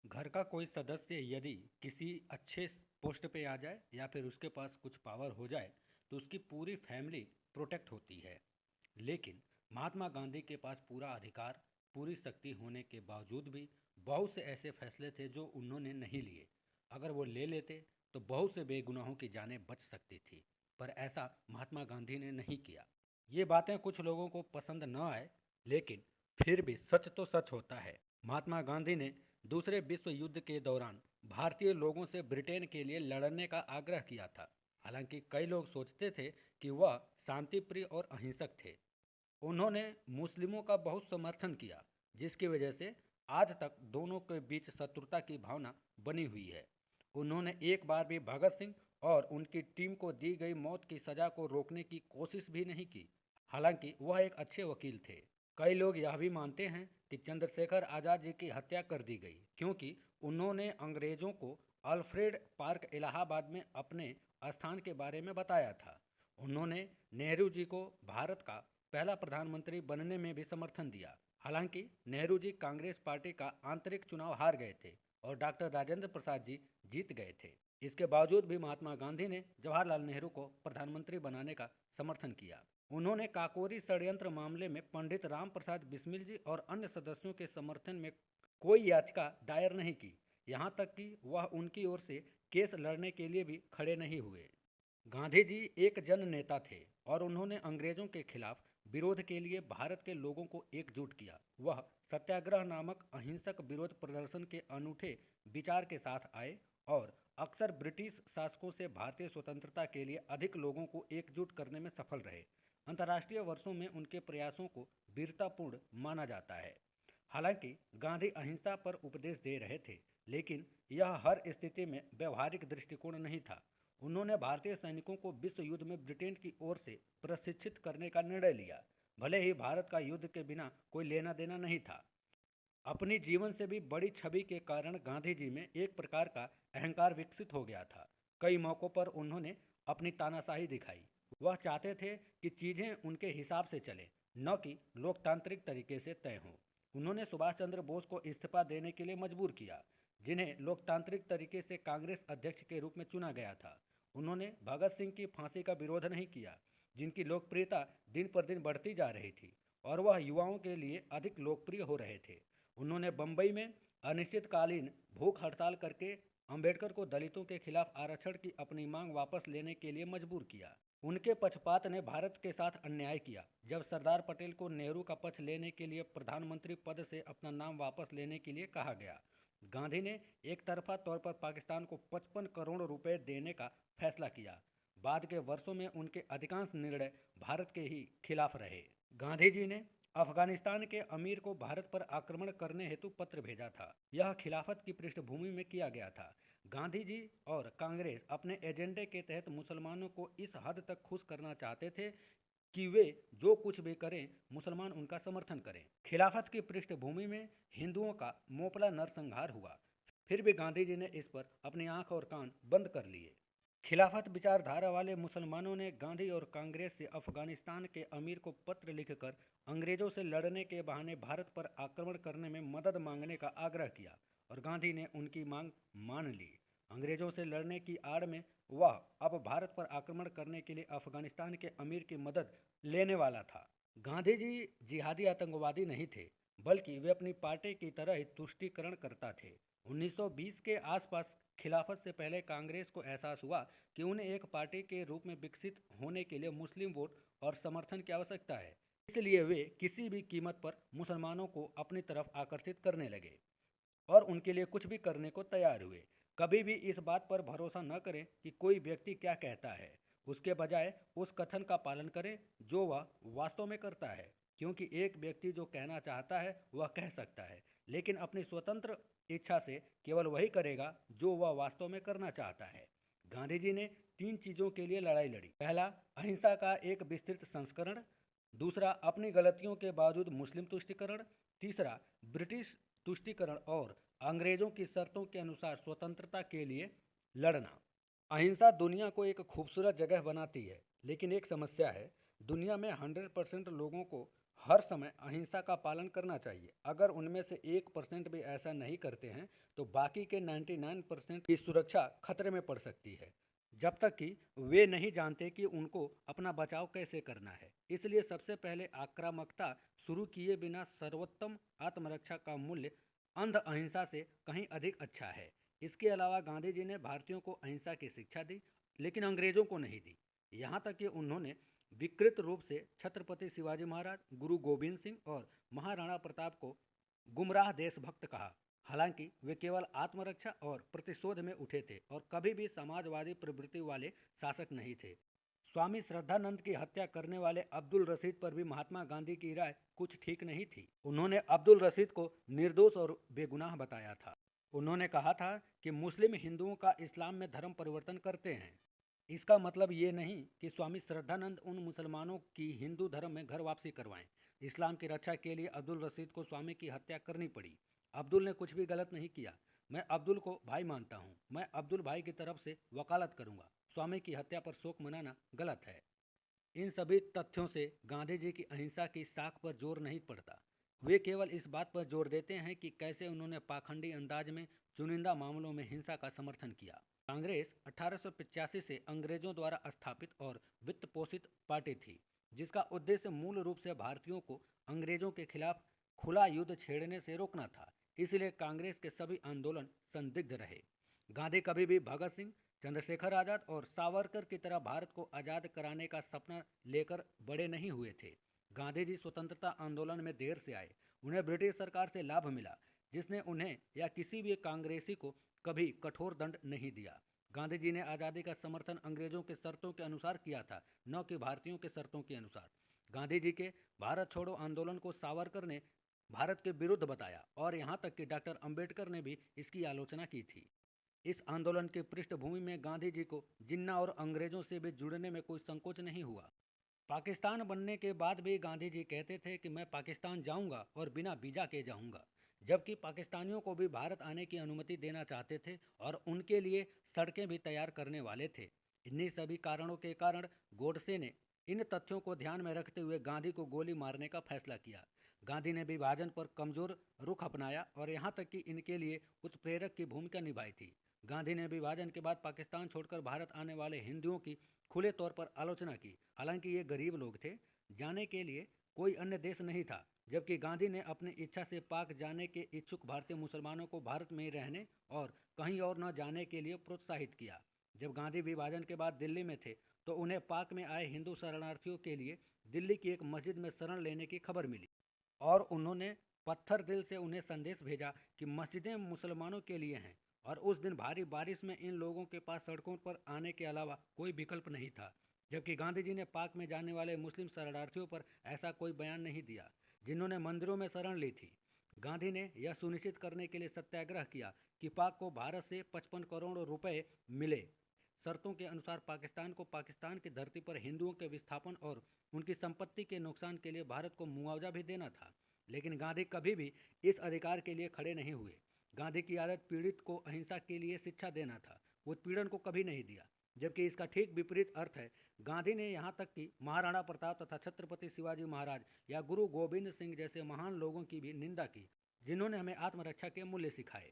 घर का कोई सदस्य यदि किसी अच्छे पोस्ट पे आ जाए या फिर उसके पास कुछ पावर हो जाए तो उसकी पूरी फैमिली प्रोटेक्ट होती है। लेकिन महात्मा गांधी के पास पूरा अधिकार, पूरी शक्ति होने के बावजूद भी बहुत से ऐसे फैसले थे जो उन्होंने नहीं लिए। अगर वो ले लेते तो बहुत से बेगुनाहों की जानें बच सकती थी, पर ऐसा महात्मा गांधी ने नहीं किया। ये बातें कुछ लोगों को पसंद न आए, लेकिन फिर भी सच तो सच होता है। महात्मा गांधी ने दूसरे विश्व युद्ध के दौरान भारतीय लोगों से ब्रिटेन के लिए लड़ने का आग्रह किया था। हालांकि कई लोग सोचते थे कि वह शांतिप्रिय और अहिंसक थे। उन्होंने मुस्लिमों का बहुत समर्थन किया, जिसकी वजह से आज तक दोनों के बीच शत्रुता की भावना बनी हुई है। उन्होंने एक बार भी भगत सिंह और उनकी टीम को दी गई मौत की सजा को रोकने की कोशिश भी नहीं की। हालांकि वह एक अच्छे वकील थे। कई लोग यह भी मानते हैं कि चंद्रशेखर आज़ाद जी की हत्या कर दी गई क्योंकि उन्होंने अंग्रेजों को अल्फ्रेड पार्क इलाहाबाद में अपने स्थान के बारे में बताया था। उन्होंने नेहरू जी को भारत का पहला प्रधानमंत्री बनने में भी समर्थन दिया। हालांकि नेहरू जी कांग्रेस पार्टी का आंतरिक चुनाव हार गए थे और डॉक्टर राजेंद्र प्रसाद जी जीत गए थे। इसके बावजूद भी महात्मा गांधी ने जवाहरलाल नेहरू को प्रधानमंत्री बनाने का समर्थन किया। उन्होंने काकोरी षड्यंत्र मामले में पंडित राम प्रसाद बिस्मिल जी और अन्य सदस्यों के समर्थन में कोई याचिका दायर नहीं की। यहाँ तक कि वह उनकी ओर से केस लड़ने के लिए भी खड़े नहीं हुए। गांधी जी एक जन नेता थे और उन्होंने अंग्रेजों के खिलाफ विरोध के लिए भारत के लोगों को एकजुट किया। वह सत्याग्रह नामक अहिंसक विरोध प्रदर्शन के अनूठे विचार के साथ आए और अक्सर ब्रिटिश शासकों से भारतीय स्वतंत्रता के लिए अधिक लोगों को एकजुट करने में सफल रहे। अंतर्राष्ट्रीय वर्षों में उनके प्रयासों को वीरतापूर्ण माना जाता है। हालांकि गांधी अहिंसा पर उपदेश दे रहे थे, लेकिन यह हर स्थिति में व्यवहारिक दृष्टिकोण नहीं था। उन्होंने भारतीय सैनिकों को विश्व युद्ध में ब्रिटेन की ओर से प्रशिक्षित करने का निर्णय लिया, भले ही भारत का युद्ध के बिना कोई लेना देना नहीं था। अपनी जीवन से भी बड़ी छवि के कारण गांधी जी में एक प्रकार का अहंकार विकसित हो गया था। कई मौक़ों पर उन्होंने अपनी तानाशाही दिखाई। वह चाहते थे कि चीज़ें उनके हिसाब से चलें, न कि लोकतांत्रिक तरीके से तय हों। उन्होंने सुभाष चंद्र बोस को इस्तीफा देने के लिए मजबूर किया, जिन्हें लोकतांत्रिक तरीके से कांग्रेस अध्यक्ष के रूप में चुना गया था। उन्होंने भगत सिंह की फांसी का विरोध नहीं किया, जिनकी लोकप्रियता दिन पर दिन बढ़ती जा रही थी और वह युवाओं के लिए अधिक लोकप्रिय हो रहे थे। उन्होंने बम्बई में अनिश्चितकालीन भूख हड़ताल करके अंबेडकर को दलितों के खिलाफ आरक्षण की अपनी मांग वापस लेने के लिए मजबूर किया। उनके पक्षपात ने भारत के साथ अन्याय किया। जब सरदार पटेल को नेहरू का पक्ष लेने के लिए प्रधानमंत्री पद से अपना नाम वापस लेने के लिए कहा गया, गांधी ने एक तरफा तौर पर पाकिस्तान को 55 करोड़ रुपए देने का फैसला किया। बाद के वर्षों में उनके अधिकांश निर्णय भारत के ही खिलाफ रहे। गांधी जी ने अफगानिस्तान के अमीर को भारत पर आक्रमण करने हेतु पत्र भेजा था। यह खिलाफत की पृष्ठभूमि में किया गया था। गांधी जी और कांग्रेस अपने एजेंडे के तहत मुसलमानों को इस हद तक खुश करना चाहते थे कि वे जो कुछ भी करें मुसलमान उनका समर्थन करें। खिलाफत की पृष्ठभूमि में हिंदुओं का मोपला नरसंहार हुआ, फिर भी गांधी जी ने इस पर अपनी आंख और कान बंद कर लिए। खिलाफत विचारधारा वाले मुसलमानों ने गांधी और कांग्रेस से अफगानिस्तान के अमीर को पत्र लिखकर अंग्रेजों से लड़ने के बहाने भारत पर आक्रमण करने में मदद मांगने का आग्रह किया और गांधी ने उनकी मांग मान ली। अंग्रेजों से लड़ने की आड़ में वह अब भारत पर आक्रमण करने के लिए अफगानिस्तान के अमीर की मदद लेने वाला था। गांधी जी जिहादी आतंकवादी नहीं थे, बल्कि वे अपनी पार्टी की तरह ही तुष्टीकरण करता थे। 1920 के आसपास खिलाफत से पहले कांग्रेस को एहसास हुआ कि उन्हें एक पार्टी के रूप में विकसित होने के लिए मुस्लिम वोट और समर्थन की आवश्यकता है। इसलिए वे किसी भी कीमत पर मुसलमानों को अपनी तरफ आकर्षित करने लगे और उनके लिए कुछ भी करने को तैयार हुए। कभी भी इस बात पर भरोसा न करें कि कोई व्यक्ति क्या कहता है, उसके बजाय उस कथन का पालन करें जो वह वास्तव में करता है, क्योंकि एक व्यक्ति जो कहना चाहता है वह कह सकता है, लेकिन अपनी स्वतंत्र इच्छा से केवल वही करेगा जो वह वास्तव में करना चाहता है। गांधी जी ने 3 चीज़ों के लिए लड़ाई लड़ी। पहला, अहिंसा का एक विस्तृत संस्करण। दूसरा, अपनी गलतियों के बावजूद मुस्लिम तुष्टिकरण। तीसरा, ब्रिटिश तुष्टिकरण और अंग्रेजों की शर्तों के अनुसार स्वतंत्रता के लिए लड़ना। अहिंसा दुनिया को एक खूबसूरत जगह बनाती है, लेकिन एक समस्या है। दुनिया में 100% लोगों को हर समय अहिंसा का पालन करना चाहिए। अगर उनमें से 1% भी ऐसा नहीं करते हैं तो बाकी के 99% की सुरक्षा खतरे में पड़ सकती है, जब तक कि वे नहीं जानते कि उनको अपना बचाव कैसे करना है। इसलिए सबसे पहले आक्रामकता शुरू किए बिना सर्वोत्तम आत्मरक्षा का मूल्य अंध अहिंसा से कहीं अधिक अच्छा है। इसके अलावा गांधी जी ने भारतीयों को अहिंसा की शिक्षा दी, लेकिन अंग्रेजों को नहीं दी। यहाँ तक कि उन्होंने विकृत रूप से छत्रपति शिवाजी महाराज, गुरु गोविंद सिंह और महाराणा प्रताप को गुमराह देशभक्त कहा। हालांकि वे केवल आत्मरक्षा और प्रतिशोध में उठे थे और कभी भी समाजवादी प्रवृत्ति वाले शासक नहीं थे। स्वामी श्रद्धानंद की हत्या करने वाले अब्दुल रशीद पर भी महात्मा गांधी की राय कुछ ठीक नहीं थी। उन्होंने अब्दुल रशीद को निर्दोष और बेगुनाह बताया था। उन्होंने कहा था कि मुस्लिम हिंदुओं का इस्लाम में धर्म परिवर्तन करते हैं। इसका मतलब ये नहीं कि स्वामी श्रद्धानंद उन मुसलमानों की हिंदू धर्म में घर वापसी करवाएं। इस्लाम की रक्षा के लिए अब्दुल रशीद को स्वामी की हत्या करनी पड़ी। अब्दुल ने कुछ भी गलत नहीं किया। मैं अब्दुल को भाई मानता हूँ। मैं अब्दुल भाई की तरफ से वकालत करूंगा। स्वामी की हत्या पर शोक मनाना गलत है। इन सभी तथ्यों से गांधी जी की अहिंसा की साख पर जोर नहीं पड़ता। वे केवल इस बात पर जोर देते हैं कि कैसे उन्होंने पाखंडी अंदाज में चुनिंदा मामलों में हिंसा का समर्थन किया। कांग्रेस 1885 से अंग्रेजों द्वारा स्थापित और वित्त पोषित पार्टी थी, जिसका उद्देश्य मूल रूप से भारतीयों को अंग्रेजों के खिलाफ खुला युद्ध छेड़ने से रोकना था। इसलिए कांग्रेस के सभी आंदोलन संदिग्ध रहे। गांधी कभी भी भगत सिंह, चंद्रशेखर आजाद और सावरकर की तरह भारत को आज़ाद कराने का सपना लेकर बड़े नहीं हुए थे। गांधी जी स्वतंत्रता आंदोलन में देर से आए। उन्हें ब्रिटिश सरकार से लाभ मिला, जिसने उन्हें या किसी भी कांग्रेसी को कभी कठोर दंड नहीं दिया। गांधी जी ने आज़ादी का समर्थन अंग्रेजों के शर्तों के अनुसार किया था, न कि भारतीयों के शर्तों के अनुसार। गांधी जी के भारत छोड़ो आंदोलन को सावरकर ने भारत के विरुद्ध बताया और यहाँ तक कि डॉक्टर अंबेडकर ने भी इसकी आलोचना की थी। इस आंदोलन की पृष्ठभूमि में गांधी जी को जिन्ना और अंग्रेजों से भी जुड़ने में कोई संकोच नहीं हुआ। पाकिस्तान बनने के बाद भी गांधी जी कहते थे कि मैं पाकिस्तान जाऊंगा और बिना वीजा के जाऊंगा, जबकि पाकिस्तानियों को भी भारत आने की अनुमति देना चाहते थे और उनके लिए सड़कें भी तैयार करने वाले थे। इन्हीं सभी कारणों के कारण गोडसे ने इन तथ्यों को ध्यान में रखते हुए गांधी को गोली मारने का फैसला किया। गांधी ने विभाजन पर कमजोर रुख अपनाया और यहाँ तक कि इनके लिए उत्प्रेरक की भूमिका निभाई थी। गांधी ने विभाजन के बाद पाकिस्तान छोड़कर भारत आने वाले हिंदुओं की खुले तौर पर आलोचना की। हालांकि ये गरीब लोग थे, जाने के लिए कोई अन्य देश नहीं था, जबकि गांधी ने अपनी इच्छा से पाक जाने के इच्छुक भारतीय मुसलमानों को भारत में ही रहने और कहीं और न जाने के लिए प्रोत्साहित किया। जब गांधी विभाजन के बाद दिल्ली में थे तो उन्हें पाक में आए हिंदू शरणार्थियों के लिए दिल्ली की एक मस्जिद में शरण लेने की खबर मिली और उन्होंने पत्थर दिल से उन्हें संदेश भेजा कि मस्जिदें मुसलमानों के लिए हैं। और उस दिन भारी बारिश में इन लोगों के पास सड़कों पर आने के अलावा कोई विकल्प नहीं था, जबकि गांधी जी ने पाक में जाने वाले मुस्लिम शरणार्थियों पर ऐसा कोई बयान नहीं दिया जिन्होंने मंदिरों में शरण ली थी। गांधी ने यह सुनिश्चित करने के लिए सत्याग्रह किया कि पाक को भारत से 55 करोड़ रुपए मिले। शर्तों के अनुसार पाकिस्तान को पाकिस्तान की धरती पर हिंदुओं के विस्थापन और उनकी संपत्ति के नुकसान के लिए भारत को मुआवजा भी देना था। लेकिन गांधी कभी भी इस अधिकार के लिए खड़े नहीं हुए। गांधी की आदत पीड़ित को अहिंसा के लिए शिक्षा देना था, उत्पीड़न को कभी नहीं दिया। जबकि इसका ठीक विपरीत अर्थ है। गांधी ने यहाँ तक कि महाराणा प्रताप तथा छत्रपति शिवाजी महाराज या गुरु गोविंद सिंह जैसे महान लोगों की भी निंदा की, जिन्होंने हमें आत्मरक्षा के मूल्य सिखाए।